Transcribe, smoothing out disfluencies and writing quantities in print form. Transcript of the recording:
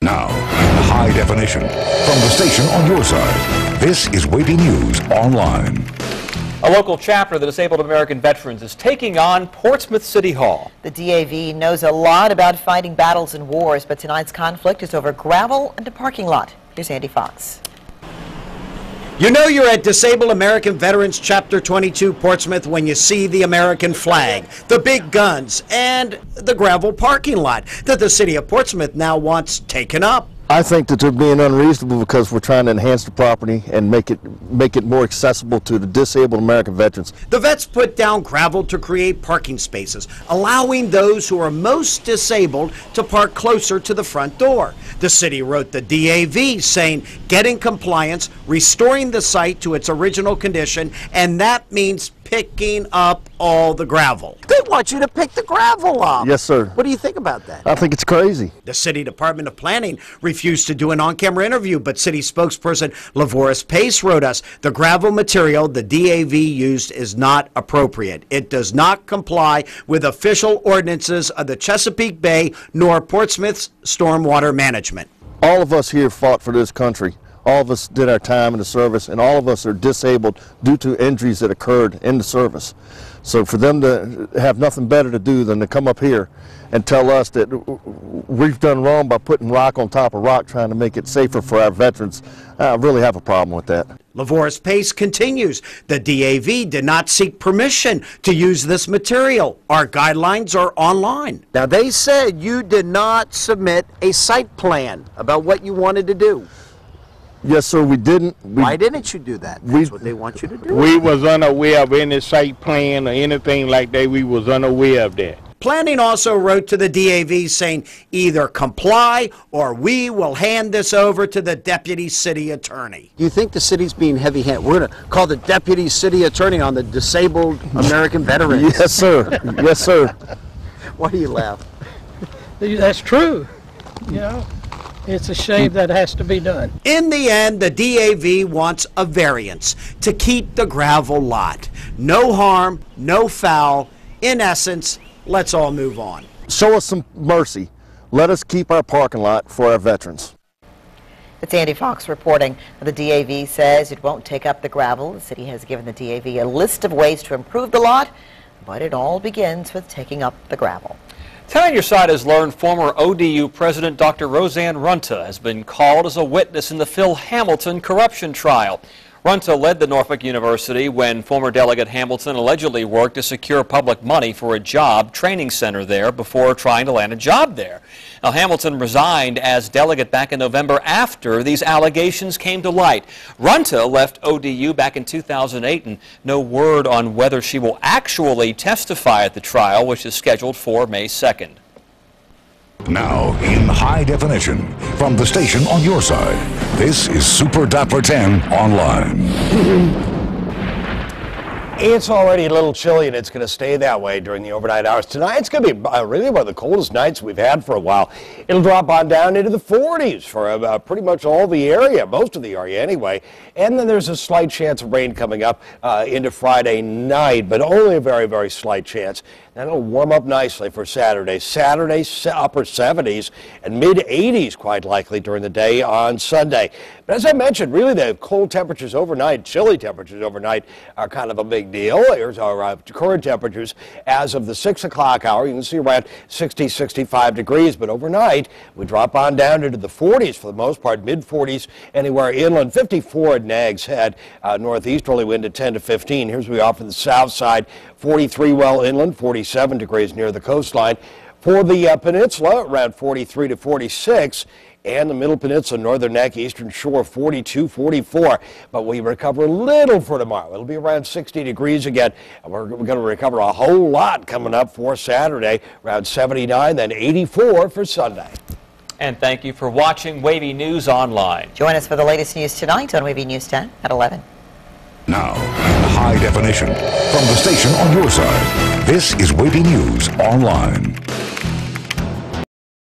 Now, high definition from the station on your side. This is WAVY News Online. A local chapter of the Disabled American Veterans is taking on Portsmouth City Hall. The DAV knows a lot about fighting battles and wars, but tonight's conflict is over gravel and a parking lot. Here's Andy Fox. You know you're at Disabled American Veterans Chapter 22 Portsmouth when you see the American flag, the big guns, and the gravel parking lot that the city of Portsmouth now wants taken up. I think that they're being unreasonable because we're trying to enhance the property and make it more accessible to the disabled American veterans. The vets put down gravel to create parking spaces, allowing those who are most disabled to park closer to the front door. The city wrote the DAV saying get in compliance, restoring the site to its original condition, and that means picking up all the gravel. They want you to pick the gravel up. Yes, sir. What do you think about that? I think it's crazy. The City Department of Planning refused to do an on-camera interview, but city spokesperson Lavoris Pace wrote us, the gravel material the DAV used is not appropriate. It does not comply with official ordinances of the Chesapeake Bay nor Portsmouth's stormwater management. All of us here fought for this country. All of us did our time in the service, and all of us are disabled due to injuries that occurred in the service. So for them to have nothing better to do than to come up here and tell us that we've done wrong by putting rock on top of rock trying to make it safer for our veterans, I really have a problem with that. Lavoris Pace continues, the DAV did not seek permission to use this material. Our guidelines are online. Now, they said you did not submit a site plan about what you wanted to do. Yes, sir, we didn't. Why didn't you do that? That's what they want you to do. We was unaware of any site plan or anything like that. We was unaware of that. Planning also wrote to the DAV saying either comply or we will hand this over to the deputy city attorney. Do you think the city's being heavy-handed? We're going to call the deputy city attorney on the disabled American veterans. Yes, sir. Yes, sir. Why do you laugh? That's true. You know, it's a shame that has to be done. In the end, the DAV wants a variance to keep the gravel lot. No harm, no foul. In essence, let's all move on. Show us some mercy. Let us keep our parking lot for our veterans. It's Andy Fox reporting. The DAV says it won't take up the gravel. The city has given the DAV a list of ways to improve the lot, but it all begins with taking up the gravel. Tonight, your side has learned former ODU President Dr. Roseanne Runta has been called as a witness in the Phil Hamilton corruption trial. Runta led the Norfolk University when former Delegate Hamilton allegedly worked to secure public money for a job training center there before trying to land a job there. Now, Hamilton resigned as delegate back in November after these allegations came to light. Runta left ODU back in 2008, and no word on whether she will actually testify at the trial, which is scheduled for May 2nd. Now, in high definition from the station on your side, this is Super Doppler 10 Online. It's already a little chilly, and it's going to stay that way during the overnight hours. Tonight, it's going to be really one of the coldest nights we've had for a while. It'll drop on down into the 40s for pretty much all the area, most of the area anyway. And then there's a slight chance of rain coming up into Friday night, but only a very, very slight chance. Then it'll warm up nicely for Saturday. Saturday, upper 70s and mid-80s quite likely during the day on Sunday. But as I mentioned, really the cold temperatures overnight, chilly temperatures overnight are kind of a big deal. Here's our current temperatures as of the 6 o'clock hour. You can see around 60, 65 degrees, but overnight we drop on down into the 40s for the most part, mid-40s anywhere inland, 54 at Nags Head, northeasterly wind at 10 to 15. Here's where we are for the south side, 43 well inland, 47 degrees near the coastline. For the peninsula, around 43 to 46. And the Middle Peninsula, Northern Neck, Eastern Shore, 42, 44. But we recover a little for tomorrow. It'll be around 60 degrees again. And we're going to recover a whole lot coming up for Saturday, around 79, then 84 for Sunday. And thank you for watching WAVY News Online. Join us for the latest news tonight on WAVY News 10 at 11. Now, high definition from the station on your side. This is WAVY News Online.